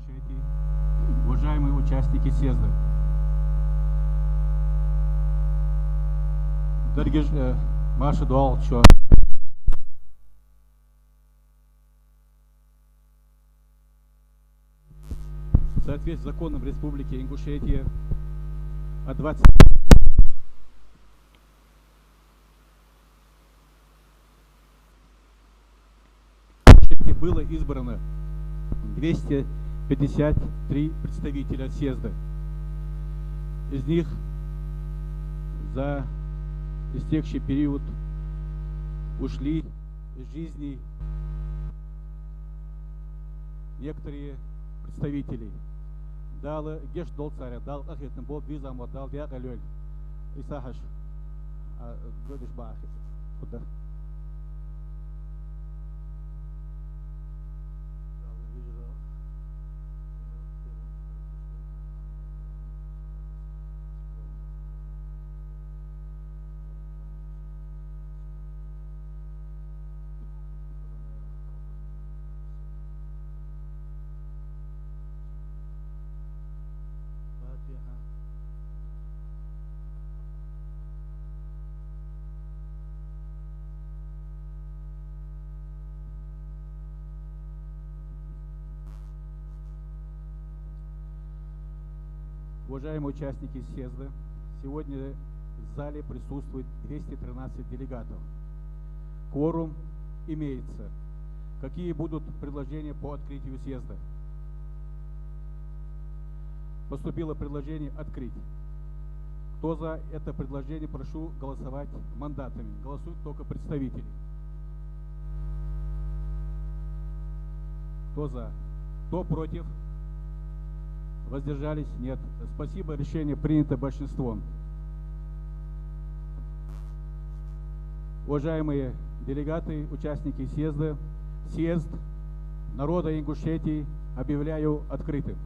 Ингушетии, уважаемые участники съезда, дорогие Маша Дуалчо, в соответствии с законом Республики Ингушетия от 20 было избрано 253 представителя съезда. Из них за истекший период ушли из жизни некоторые представители. Дал геш дол царя, дал ахетн бол визам, дал диагалюль. Исахаш, будешь бахет. Куда? Уважаемые участники съезда, сегодня в зале присутствует 213 делегатов. Кворум имеется. Какие будут предложения по открытию съезда? Поступило предложение открыть. Кто за это предложение, прошу голосовать мандатами. Голосуют только представители. Кто за? Кто против? Воздержались? Нет. Спасибо, решение принято большинством. Уважаемые делегаты, участники съезда, съезд народа Ингушетии объявляю открытым.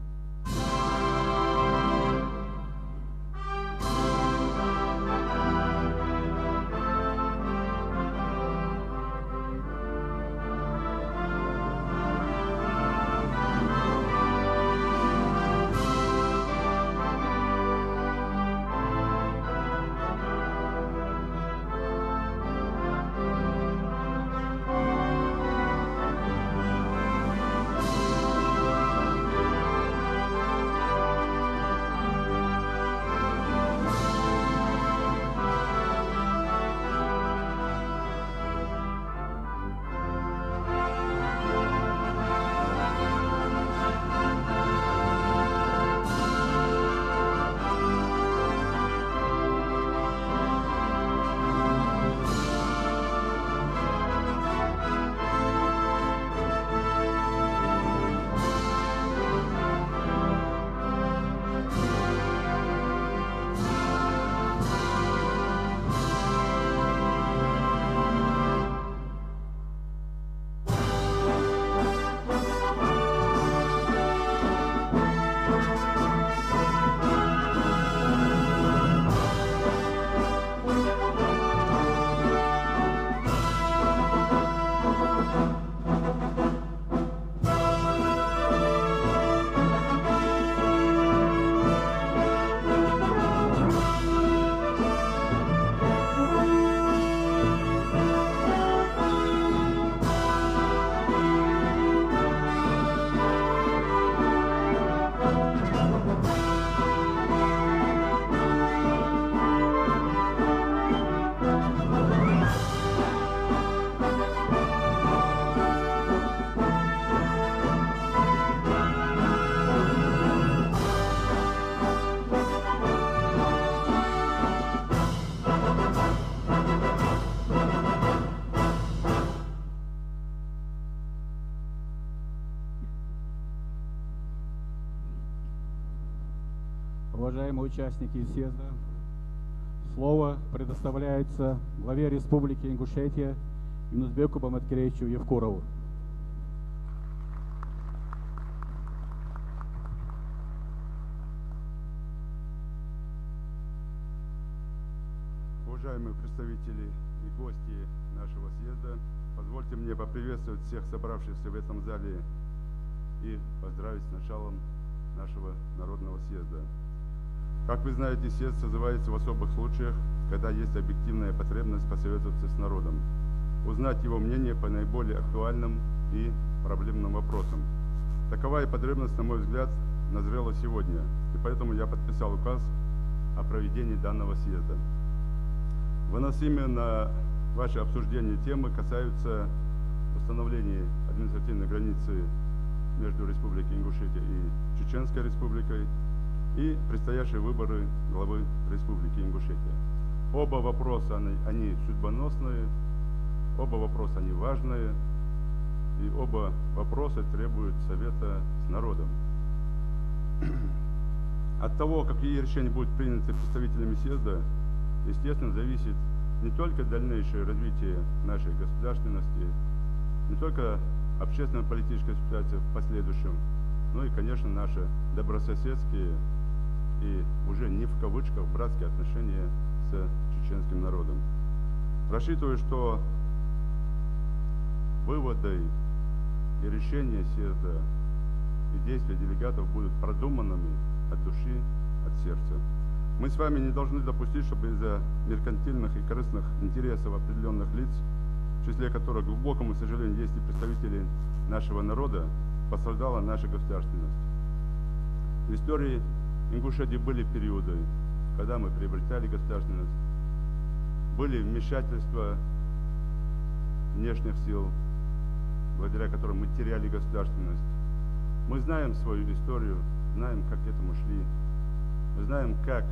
Уважаемые участники съезда, слово предоставляется главе Республики Ингушетия Юнусбеку Баматкеевичу Евкурову. Уважаемые представители и гости нашего съезда, позвольте мне поприветствовать всех собравшихся в этом зале и поздравить с началом нашего народного съезда. Как вы знаете, съезд созывается в особых случаях, когда есть объективная потребность посоветоваться с народом, узнать его мнение по наиболее актуальным и проблемным вопросам. Такова и потребность, на мой взгляд, назрела сегодня, и поэтому я подписал указ о проведении данного съезда. Выносимые на ваше обсуждение темы касаются установления административной границы между Республикой Ингушетия и Чеченской Республикой и предстоящие выборы главы Республики Ингушетия. Оба вопроса, они судьбоносные, оба вопроса они важные, и оба вопроса требуют совета с народом. От того, какие решения будут приняты представителями съезда, естественно, зависит не только дальнейшее развитие нашей государственности, не только общественно-политическая ситуация в последующем, но и, конечно, наши добрососедские и уже не в кавычках братские отношения с чеченским народом. Рассчитываю, что выводы и решения съезда и действия делегатов будут продуманными от души, от сердца. Мы с вами не должны допустить, чтобы из-за меркантильных и корыстных интересов определенных лиц, в числе которых, к глубокому сожалению, есть и представители нашего народа, пострадала наша государственность. В истории Ингушетии были периоды, когда мы приобретали государственность, были вмешательства внешних сил, благодаря которым мы теряли государственность. Мы знаем свою историю, знаем, как к этому шли, мы знаем, как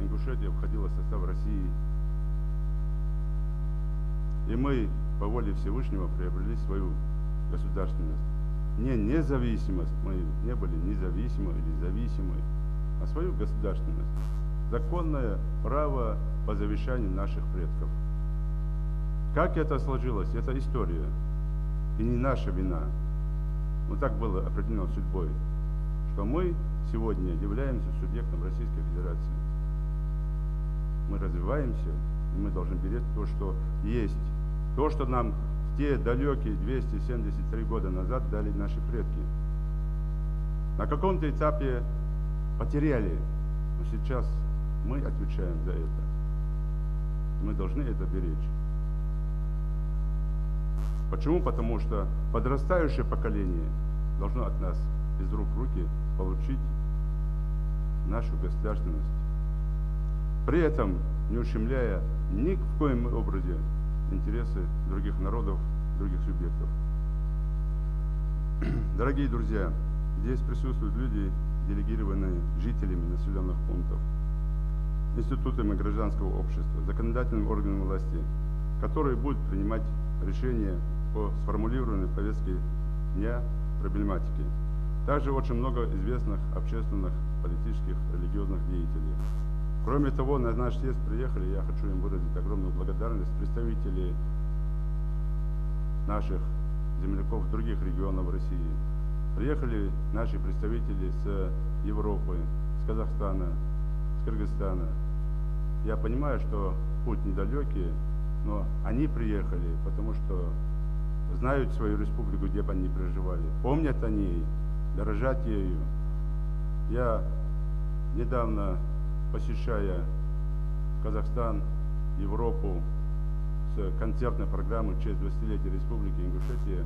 Ингушетия входила в состав России. И мы по воле Всевышнего приобрели свою государственность. Не независимость, мы не были независимы или зависимы, а свою государственность. Законное право по завещанию наших предков. Как это сложилось, это история. И не наша вина. Но так было определено судьбой, что мы сегодня являемся субъектом Российской Федерации. Мы развиваемся, и мы должны беречь то, что есть. То, что нам в те далекие 273 года назад дали наши предки. На каком-то этапе потеряли, но сейчас мы отвечаем за это. Мы должны это беречь. Почему? Потому что подрастающее поколение должно от нас из рук в руки получить нашу государственность. При этом не ущемляя ни в коем образе интересы других народов, других субъектов. Дорогие друзья, здесь присутствуют люди, делегированные жителями населенных пунктов, институтами гражданского общества, законодательным органам власти, которые будут принимать решения по сформулированной повестке дня проблематики. Также очень много известных общественных, политических, религиозных деятелей. Кроме того, на наш съезд приехали, я хочу им выразить огромную благодарность, представители наших земляков в других регионах России. Приехали наши представители с Европы, с Казахстана, с Кыргызстана. Я понимаю, что путь недалекий, но они приехали, потому что знают свою республику, где бы они проживали, помнят о ней, дорожат ею. Я недавно, посещая Казахстан, Европу с концертной программой в честь 20-летия Республики Ингушетия,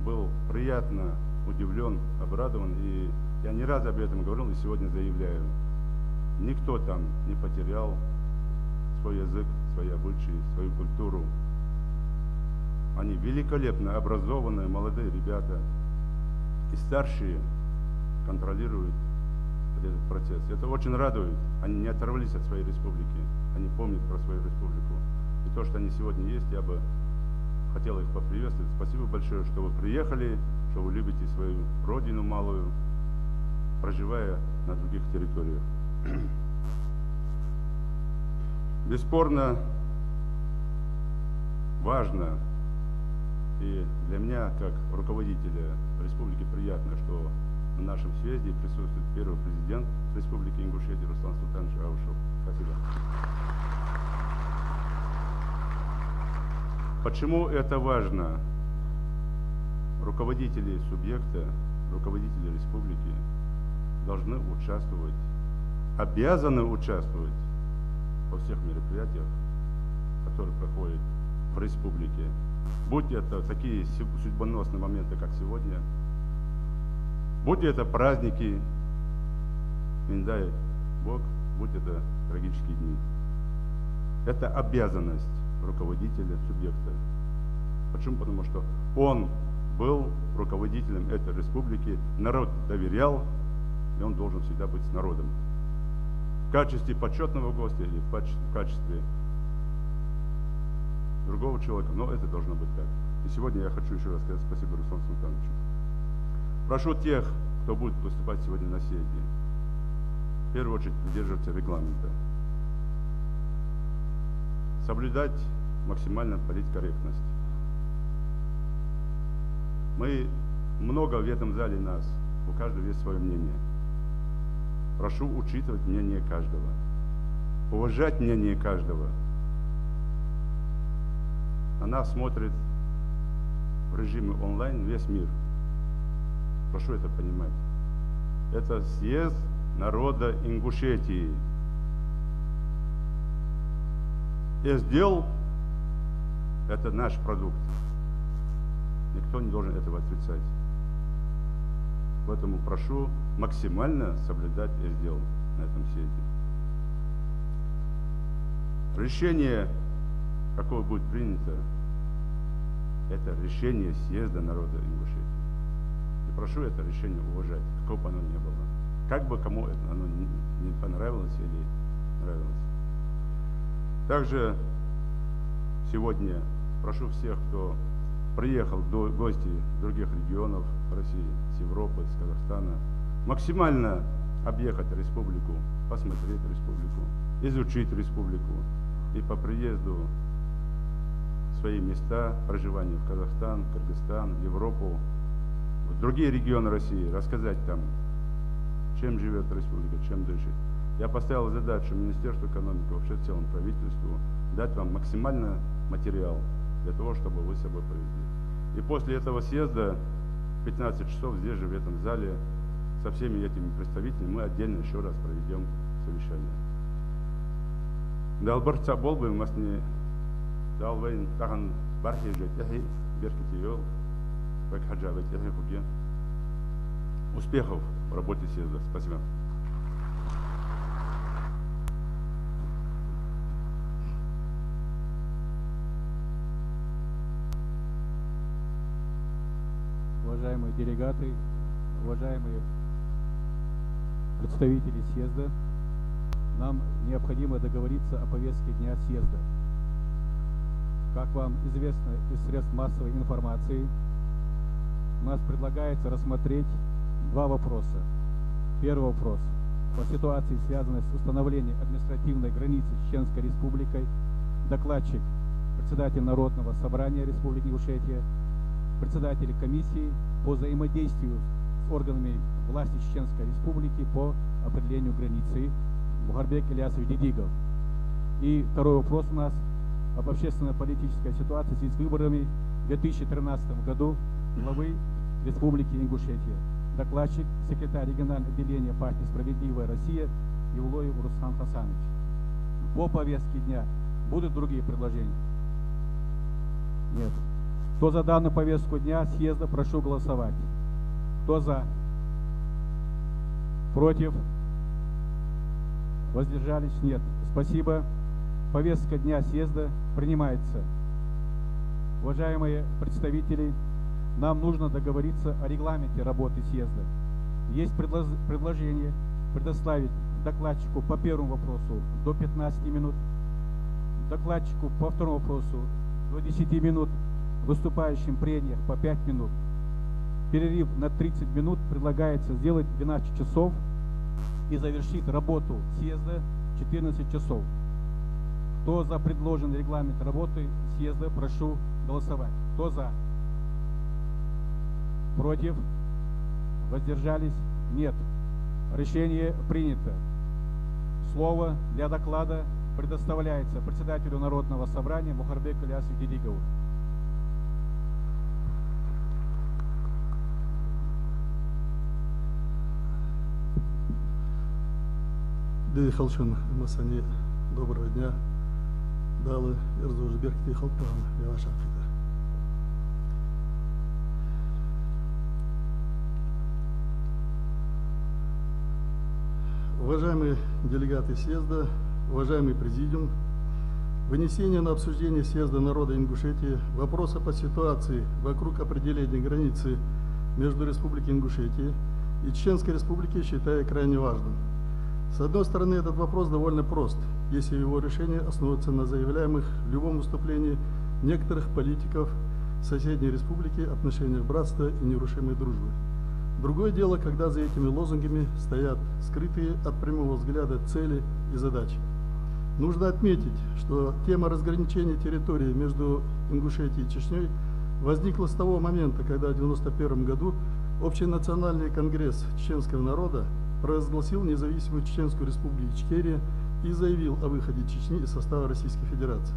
был приятно удивлен, обрадован, и я не раз об этом говорил и сегодня заявляю. Никто там не потерял свой язык, свои обычаи, свою культуру. Они великолепно образованные, молодые ребята, и старшие контролируют этот процесс. Это очень радует. Они не оторвались от своей республики, они помнят про свою республику. И то, что они сегодня есть, я бы хотел их поприветствовать. Спасибо большое, что вы приехали, что вы любите свою родину малую, проживая на других территориях. Бесспорно важно, и для меня, как руководителя республики, приятно, что на нашем съезде присутствует первый президент Республики Ингушетия Руслан Султанович Аушев. Спасибо. Почему это важно? Руководители субъекта руководители республики должны участвовать, обязаны участвовать во всех мероприятиях, которые проходят в республике. Будь это такие судьбоносные моменты, как сегодня, будь это праздники, не дай Бог, будь это трагические дни. Это обязанность руководителя субъекта. Почему? Потому что он был руководителем этой республики, народ доверял, и он должен всегда быть с народом. В качестве почетного гостя или в качестве другого человека, но это должно быть так. И сегодня я хочу еще раз сказать спасибо Руслану Султановичу. Прошу тех, кто будет выступать сегодня на съезде, в первую очередь придерживаться регламента, соблюдать максимально политкорректность. Мы много в этом зале нас, у каждого есть свое мнение. Прошу учитывать мнение каждого, уважать мнение каждого. На нас смотрит в режиме онлайн весь мир. Прошу это понимать. Это съезд народа Ингушетии. СДЕЛ – это наш продукт. Никто не должен этого отрицать. Поэтому прошу максимально соблюдать СДЕЛ на этом съезде. Решение, какое будет принято, это решение съезда народа Ингушетии. И прошу это решение уважать, какое бы оно ни было. Как бы кому оно не понравилось или нравилось. Также сегодня прошу всех, кто приехал в гости других регионов России, с Европы, с Казахстана, максимально объехать республику, посмотреть республику, изучить республику и по приезду в свои места проживания в Казахстан, Кыргызстан, Европу, в другие регионы России, рассказать там, чем живет республика, чем дышит. Я поставил задачу Министерству экономики, вообще в целом правительству, дать вам максимально материал для того, чтобы вы с собой повезли. И после этого съезда в 15 часов здесь же, в этом зале, со всеми этими представителями мы отдельно еще раз проведем совещание. Далбарца болбы у нас не далвайн таган бархежет эхи беркитиел бакхаджавет эхи хуге. Успехов в работе съезда. Спасибо. Уважаемые делегаты, уважаемые представители съезда, нам необходимо договориться о повестке дня съезда. Как вам известно из средств массовой информации, у нас предлагается рассмотреть два вопроса. Первый вопрос по ситуации, связанной с установлением административной границы с Чеченской Республикой. Докладчик, председатель Народного собрания Республики Ингушетия, председатель комиссии по взаимодействию с органами власти Чеченской Республики по определению границы Мухарбек Ильясович Дидигов. И второй вопрос у нас об общественно-политической ситуации в связи с выборами в 2013 году главы Республики Ингушетия. Докладчик, секретарь регионального отделения партии «Справедливая Россия» Евлоев Руслан Хасанович. По повестке дня будут другие предложения? Нет. Кто за данную повестку дня съезда, прошу голосовать. Кто за? Против? Воздержались? Нет. Спасибо. Повестка дня съезда принимается. Уважаемые представители, нам нужно договориться о регламенте работы съезда. Есть предложение предоставить докладчику по первому вопросу до 15 минут, докладчику по второму вопросу до 10 минут, выступающим в прениях по 5 минут. Перерыв на 30 минут предлагается сделать в 12 часов и завершить работу съезда в 14 часов. Кто за предложенный регламент работы съезда, прошу голосовать. Кто за? Против? Воздержались? Нет. Решение принято. Слово для доклада предоставляется председателю Народного собрания Мухарбеку Ильясовичу Дидигову. Dedi халшын масане доброго дня. Далы Эрзожбек ти халкан яваша кида. Уважаемые делегаты съезда, уважаемый президиум, вынесение на обсуждение съезда народа Ингушетии вопроса по ситуации вокруг определения границы между Республикой Ингушетия и Чеченской Республикой считаю крайне важным. С одной стороны, этот вопрос довольно прост, если его решение основывается на заявляемых в любом выступлении некоторых политиков соседней республики отношениях братства и нерушимой дружбы. Другое дело, когда за этими лозунгами стоят скрытые от прямого взгляда цели и задачи. Нужно отметить, что тема разграничения территории между Ингушетией и Чечней возникла с того момента, когда в 1991 году Общенациональный конгресс чеченского народа провозгласил независимую Чеченскую республику Ичкерия и заявил о выходе Чечни из состава Российской Федерации.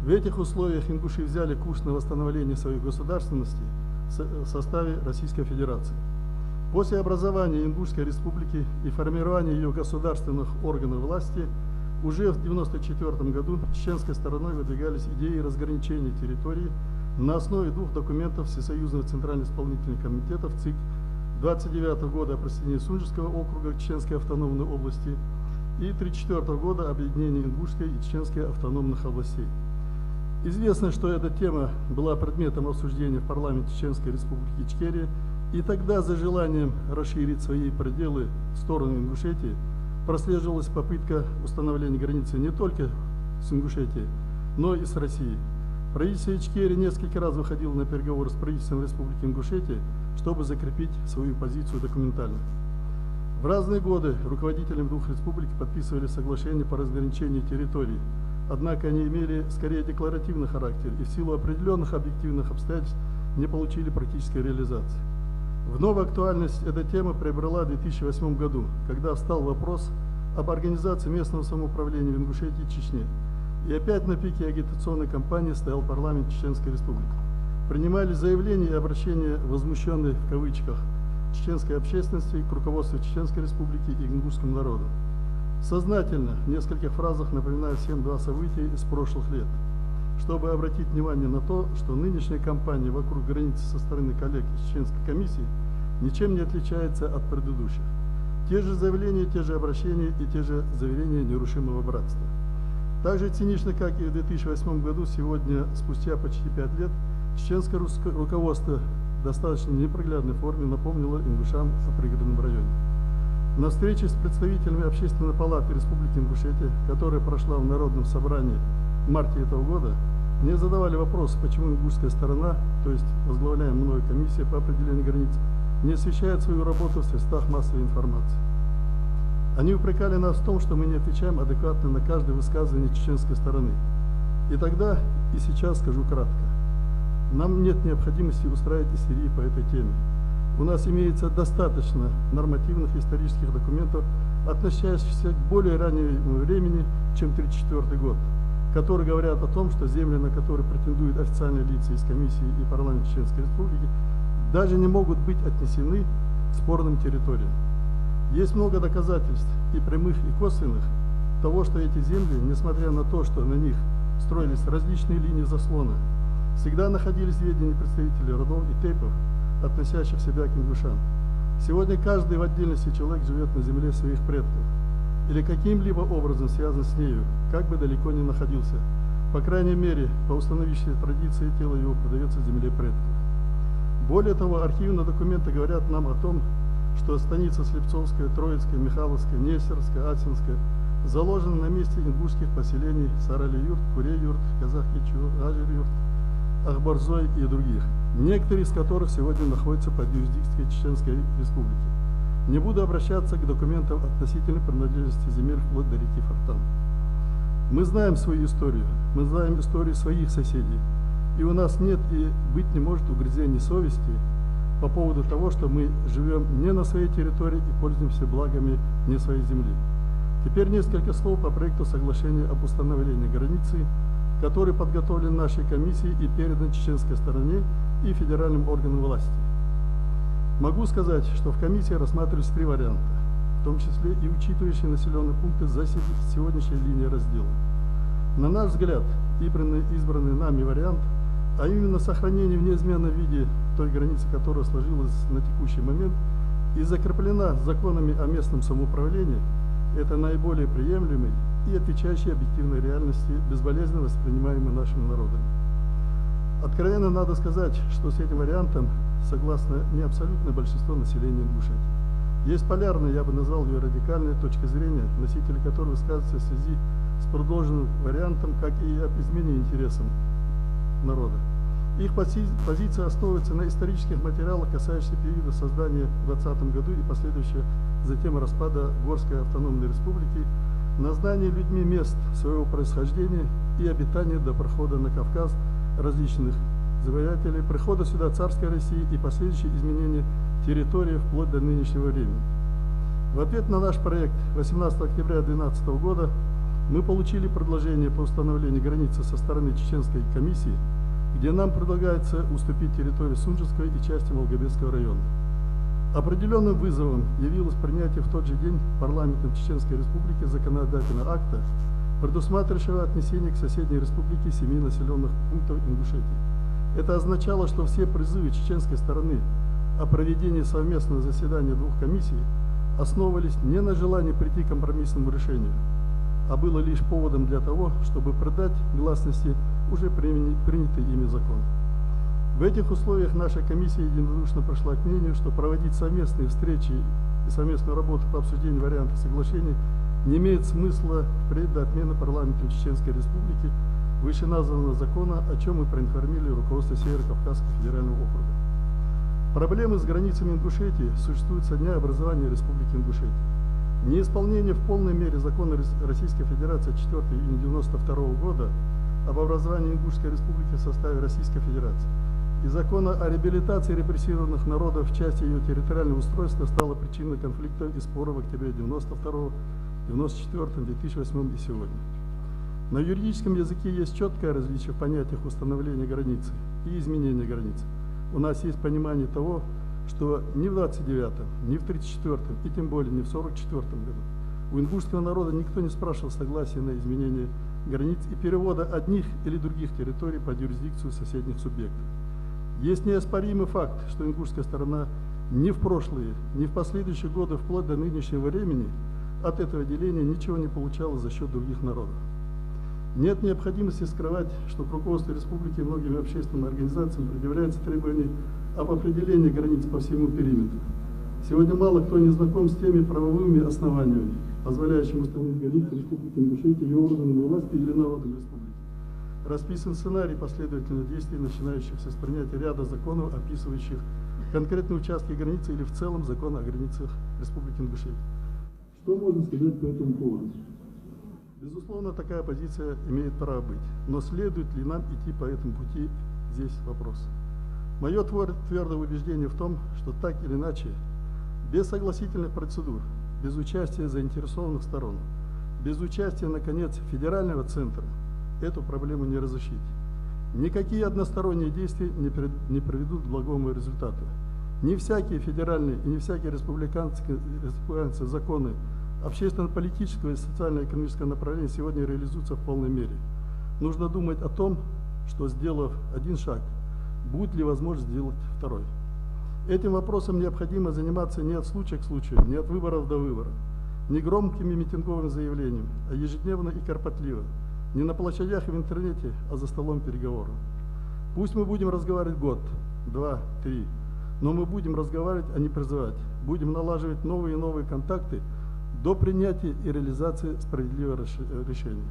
В этих условиях ингуши взяли курс на восстановление своей государственности в составе Российской Федерации. После образования Ингушской республики и формирования ее государственных органов власти уже в 1994 году чеченской стороной выдвигались идеи разграничения территории на основе двух документов Всесоюзного Центрального исполнительного комитета в ЦИК 1929 года о присоединении Сунжского округа к Чеченской автономной области и 1934 года объединения Ингушской и Чеченской автономных областей. Известно, что эта тема была предметом обсуждения в парламенте Чеченской республики Ичкерия, и тогда за желанием расширить свои пределы в сторону Ингушетии прослеживалась попытка установления границы не только с Ингушетией, но и с Россией. Правительство Ичкерии несколько раз выходило на переговоры с правительством Республики Ингушетия, чтобы закрепить свою позицию документально. В разные годы руководителям двух республик подписывали соглашения по разграничению территорий, однако они имели скорее декларативный характер и в силу определенных объективных обстоятельств не получили практической реализации. Вновь актуальность эта тема приобрела в 2008 году, когда встал вопрос об организации местного самоуправления в Ингушетии и Чечне. И опять на пике агитационной кампании стоял парламент Чеченской республики. Принимали заявления и обращения, возмущенные в кавычках, чеченской общественности к руководству Чеченской республики и ингушскому народу. Сознательно в нескольких фразах напоминаю всем два события из прошлых лет, чтобы обратить внимание на то, что нынешняя кампания вокруг границы со стороны коллег из Чеченской комиссии ничем не отличается от предыдущих. Те же заявления, те же обращения и те же заверения нерушимого братства. Так же цинично, как и в 2008 году, сегодня, спустя почти 5 лет, чеченское руководство в достаточно непроглядной форме напомнило ингушам о пригородном районе. На встрече с представителями Общественной палаты Республики Ингушетия, которая прошла в Народном собрании в марте этого года, мне задавали вопрос, почему ингушская сторона, то есть возглавляемая мною комиссия по определению границ, не освещает свою работу в средствах массовой информации. Они упрекали нас в том, что мы не отвечаем адекватно на каждое высказывание чеченской стороны. И тогда, и сейчас скажу кратко. Нам нет необходимости устраивать истерии по этой теме. У нас имеется достаточно нормативных исторических документов, относящихся к более раннему времени, чем 1934 год, которые говорят о том, что земли, на которые претендуют официальные лица из комиссии и парламента Чеченской республики, даже не могут быть отнесены к спорным территориям. Есть много доказательств, и прямых, и косвенных, того, что эти земли, несмотря на то, что на них строились различные линии заслона, всегда находились в ведении представителей родов и тейпов, относящих себя к ингушам. Сегодня каждый в отдельности человек живет на земле своих предков или каким-либо образом связан с нею, как бы далеко ни находился. По крайней мере, по установившейся традиции, тело его продается земле предков. Более того, архивные документы говорят нам о том, что станица Слепцовская, Троицкая, Михайловская, Нестерская, Ацинская заложены на месте ингушских поселений Сарали-Юрт, Куре-Юрт, Казах-Кичу, Ажир-Юрт, Ахбарзой и других, некоторые из которых сегодня находятся под юрисдикцией Чеченской республики. Не буду обращаться к документам относительно принадлежности земель вплоть до реки Фортан. Мы знаем свою историю, мы знаем историю своих соседей, и у нас нет и быть не может угрызений совести по поводу того, что мы живем не на своей территории и пользуемся благами не своей земли. Теперь несколько слов по проекту соглашения об установлении границы, который подготовлен нашей комиссией и передан чеченской стороне и федеральным органам власти. Могу сказать, что в комиссии рассматривались три варианта. в том числе и учитывающие населенные пункты за сегодняшней линией раздела. На наш взгляд, избранный нами вариант, а именно сохранение в неизменном виде той границы, которая сложилась на текущий момент и закреплена законами о местном самоуправлении, это наиболее приемлемый и отвечающий объективной реальности, безболезненно воспринимаемый нашим народом. Откровенно надо сказать, что с этим вариантом согласно не абсолютное большинство населения Ингушетии. Есть полярная, я бы назвал ее радикальная точка зрения, носители которой высказываются в связи с продолженным вариантом, как и об измене интересам народа. Их позиция основывается на исторических материалах, касающихся периода создания в 2020 году и последующего затем распада Горской автономной республики, на знании людьми мест своего происхождения и обитания до прохода на Кавказ различных завоевателей, прихода сюда царской России и последующие изменения территории вплоть до нынешнего времени. В ответ на наш проект 18 октября 2012 года мы получили предложение по установлению границы со стороны Чеченской комиссии, где нам предлагается уступить территорию Сунжинского и части Малгобекского района. Определенным вызовом явилось принятие в тот же день парламентом Чеченской республики законодательного акта, предусматривающего отнесение к соседней республике 7 населенных пунктов Ингушетии. Это означало, что все призывы чеченской стороны о проведении совместного заседания двух комиссий основывались не на желании прийти к компромиссному решению, а было лишь поводом для того, чтобы придать гласности уже принятый ими закон. В этих условиях наша комиссия единодушно пришла к мнению, что проводить совместные встречи и совместную работу по обсуждению вариантов соглашений не имеет смысла впредь до отмены парламентом Чеченской республики вышеназванного закона, о чем мы проинформировали руководство Северо-Кавказского федерального округа. Проблемы с границами Ингушетии существуют со дня образования Республики Ингушетия. Неисполнение в полной мере закона Российской Федерации 4 июня 1992 года об образовании Ингушской республики в составе Российской Федерации и закона о реабилитации репрессированных народов в части ее территориального устройства стало причиной конфликтов и споров в октябре 1992, 1994, 2008 и сегодня. На юридическом языке есть четкое различие в понятиях установления границы и изменения границы. У нас есть понимание того, что ни в 29-м, ни в 34-м и тем более не в 44-м году у ингушского народа никто не спрашивал согласия на изменение границ и перевода одних или других территорий под юрисдикцию соседних субъектов. Есть неоспоримый факт, что ингушская сторона ни в прошлые, ни в последующие годы, вплоть до нынешнего времени, от этого деления ничего не получала за счет других народов. Нет необходимости скрывать, что к руководству республики и многими общественными организациями предъявляется требование об определении границ по всему периметру. Сегодня мало кто не знаком с теми правовыми основаниями, позволяющими установить границы Республики Ингушетия ее органами власти или народом республики. Расписан сценарий последовательных действий, начинающихся с принятия ряда законов, описывающих конкретные участки границы или в целом закон о границах Республики Ингушетия. Что можно сказать по этому поводу? Безусловно, такая позиция имеет право быть, но следует ли нам идти по этому пути, здесь вопрос. Мое твердое убеждение в том, что так или иначе, без согласительных процедур, без участия заинтересованных сторон, без участия, наконец, федерального центра, эту проблему не разрешить. Никакие односторонние действия не приведут к благому результату. Не всякие федеральные и не всякие республиканские законы общественно-политического и социально-экономического направления сегодня реализуются в полной мере. Нужно думать о том, что, сделав один шаг, будет ли возможность сделать второй. Этим вопросом необходимо заниматься не от случая к случаю, не от выборов до выборов, не громкими митинговыми заявлениями, а ежедневно и кропотливо, не на площадях и в интернете, а за столом переговоров. Пусть мы будем разговаривать год, 2, 3, но мы будем разговаривать, а не призывать, будем налаживать новые и новые контакты до принятия и реализации справедливого решения.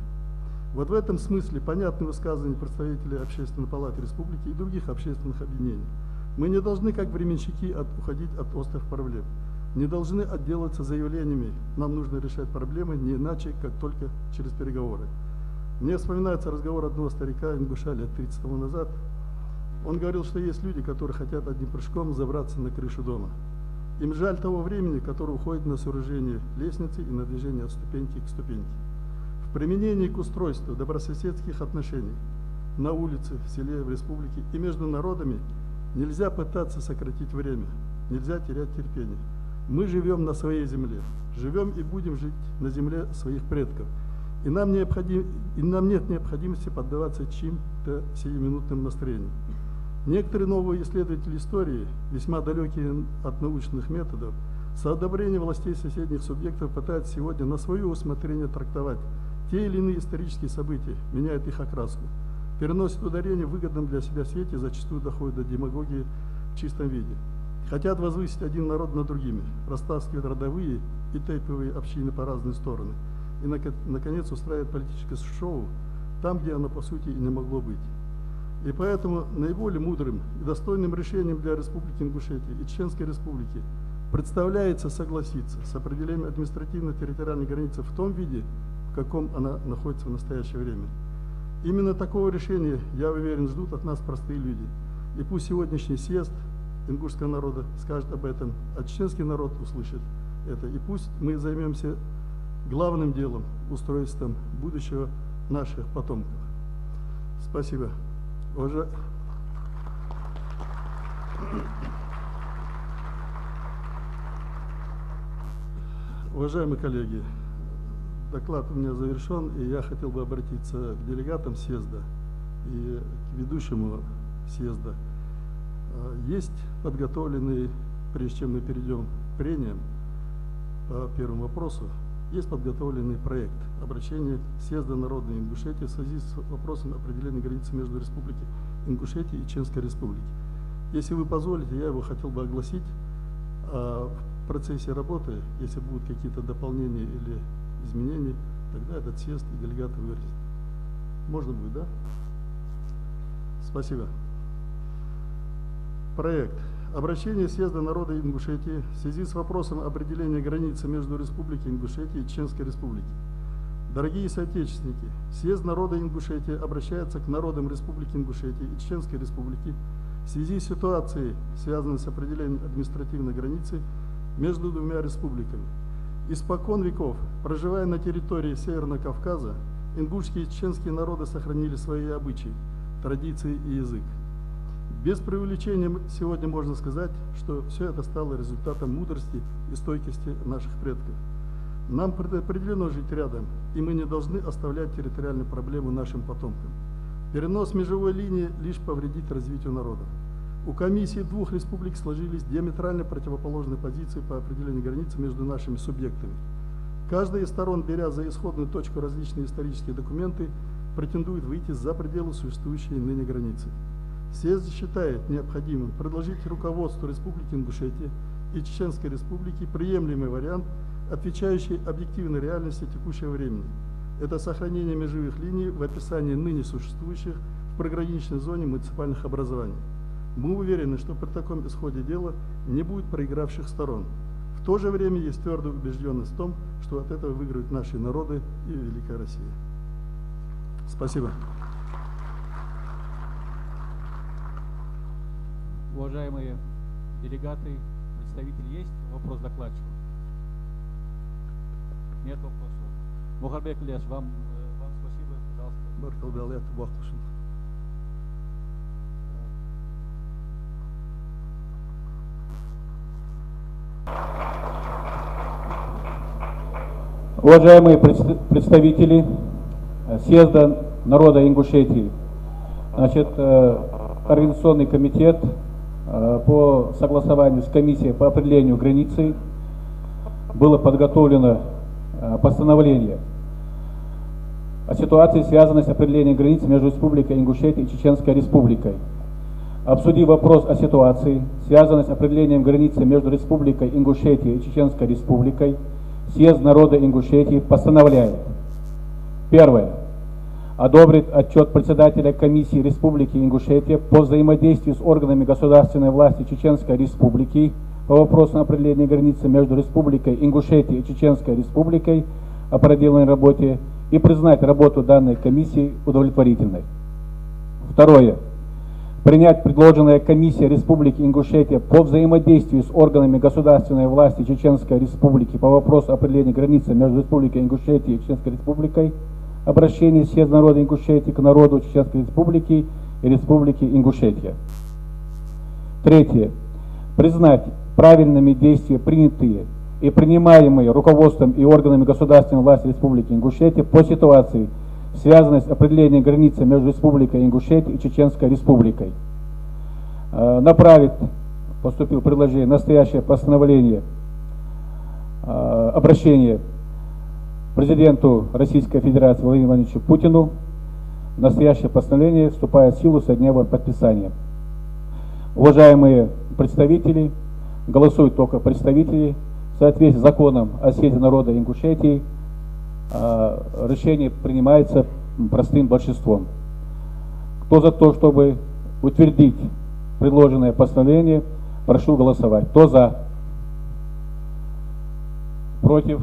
Вот в этом смысле понятны высказывания представителей Общественной палаты республики и других общественных объединений. Мы не должны, как временщики, уходить от острых проблем, не должны отделываться заявлениями. Нам нужно решать проблемы не иначе, как только через переговоры. Мне вспоминается разговор одного старика ингуша лет 30 тому назад. Он говорил, что есть люди, которые хотят одним прыжком забраться на крышу дома. Им жаль того времени, которое уходит на сооружение лестницы и на движение от ступеньки к ступеньке. В применении к устройству добрососедских отношений на улице, в селе, в республике и между народами нельзя пытаться сократить время, нельзя терять терпение. Мы живем на своей земле. живем и будем жить на земле своих предков. И нам нет необходимости поддаваться чьим-то сиюминутным настроениям. Некоторые новые исследователи истории, весьма далекие от научных методов, с одобрения властей соседних субъектов пытаются сегодня на свое усмотрение трактовать те или иные исторические события, меняют их окраску, переносят ударение в выгодном для себя свете, зачастую доходят до демагогии в чистом виде. Хотят возвысить один народ над другими, растаскивают родовые и тейповые общины по разные стороны. И, наконец, устраивает политическое шоу там, где оно, по сути, и не могло быть. И поэтому наиболее мудрым и достойным решением для Республики Ингушетия и Чеченской Республики представляется согласиться с определением административно-территориальной границы в том виде, в каком она находится в настоящее время. Именно такого решения, я уверен, ждут от нас простые люди. И пусть сегодняшний съезд ингушского народа скажет об этом, а чеченский народ услышит это. И пусть мы займемся главным делом, устройством будущего наших потомков. Спасибо. Уважаемые коллеги, доклад у меня завершен, и я хотел бы обратиться к делегатам съезда и к ведущему съезда. Есть подготовленный, прежде чем мы перейдем к прениям по первому вопросу, есть подготовленный проект обращения съезда народа Ингушетии в связи с вопросом определения границы между Республикой Ингушетия и Чеченской Республики. Если вы позволите, я его хотел бы огласить. А в процессе работы, если будут какие-то дополнения или изменения, тогда этот съезд и делегаты выразят. Можно будет, да? Спасибо. Проект. Обращение съезда народа Ингушетии в связи с вопросом определения границы между Республикой Ингушетия и Чеченской Республикой. Дорогие соотечественники, съезд народа Ингушетии обращается к народам Республики Ингушетия и Чеченской Республики в связи с ситуацией, связанной с определением административной границы между двумя республиками. Испокон веков, проживая на территории Северного Кавказа, ингушские и чеченские народы сохранили свои обычаи, традиции и язык. Без преувеличения сегодня можно сказать, что все это стало результатом мудрости и стойкости наших предков. Нам предопределено жить рядом, и мы не должны оставлять территориальную проблему нашим потомкам. Перенос межевой линии лишь повредит развитию народов. У комиссии двух республик сложились диаметрально противоположные позиции по определению границы между нашими субъектами. Каждая из сторон, беря за исходную точку различные исторические документы, претендует выйти за пределы существующей ныне границы. Съезд считает необходимым предложить руководству Республики Ингушетия и Чеченской Республики приемлемый вариант, отвечающий объективной реальности текущего времени. Это сохранение межевых линий в описании ныне существующих в приграничной зоне муниципальных образований. Мы уверены, что при таком исходе дела не будет проигравших сторон. В то же время есть твердая убежденность в том, что от этого выиграют наши народы и Великая Россия. Спасибо. Уважаемые делегаты, представители есть? Вопрос докладчику? Нет вопросов. Мухарбек Ильяш, вам спасибо, пожалуйста. Уважаемые представители съезда народа Ингушетии, значит, Организационный комитет по согласованию с комиссией по определению границы было подготовлено постановление о ситуации, связанной с определением границы между Республикой Ингушетия и Чеченской Республикой. Обсудив вопрос о ситуации, связанной с определением границы между Республикой Ингушетия и Чеченской Республикой, съезд народа Ингушетии постановляет: первое. Одобрит отчет председателя комиссии Республики Ингушетия по взаимодействию с органами государственной власти Чеченской Республики по вопросу определения границы между Республикой Ингушетия и Чеченской Республикой о проделанной работе и признать работу данной комиссии удовлетворительной. Второе. Принять предложенная комиссия Республики Ингушетия по взаимодействию с органами государственной власти Чеченской Республики по вопросу определения границы между Республикой Ингушетия и Чеченской Республикой обращение съезда народа Ингушетии к народу Чеченской Республики и Республики Ингушетия. Третье. Признать правильными действия, принятые и принимаемые руководством и органами государственной власти Республики Ингушетия по ситуации, связанной с определением границы между Республикой Ингушетия и Чеченской Республикой. Направить, поступило предложение, настоящее постановление, обращение президенту Российской Федерации Владимиру Владимировичу Путину. Настоящее постановление вступает в силу со дня его подписания. Уважаемые представители, голосуют только представители. В соответствии с законом о съезде народа Ингушетии решение принимается простым большинством. Кто за то, чтобы утвердить предложенное постановление, прошу голосовать. Кто за? Против?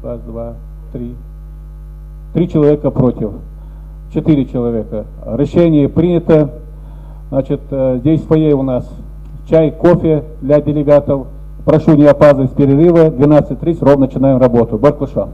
Раз, два, три. 3 человека против. 4 человека. Решение принято. Значит, здесь в фойе у нас чай, кофе для делегатов. Прошу не опаздывать с перерыва. 12:30 ровно начинаем работу. Барклаша.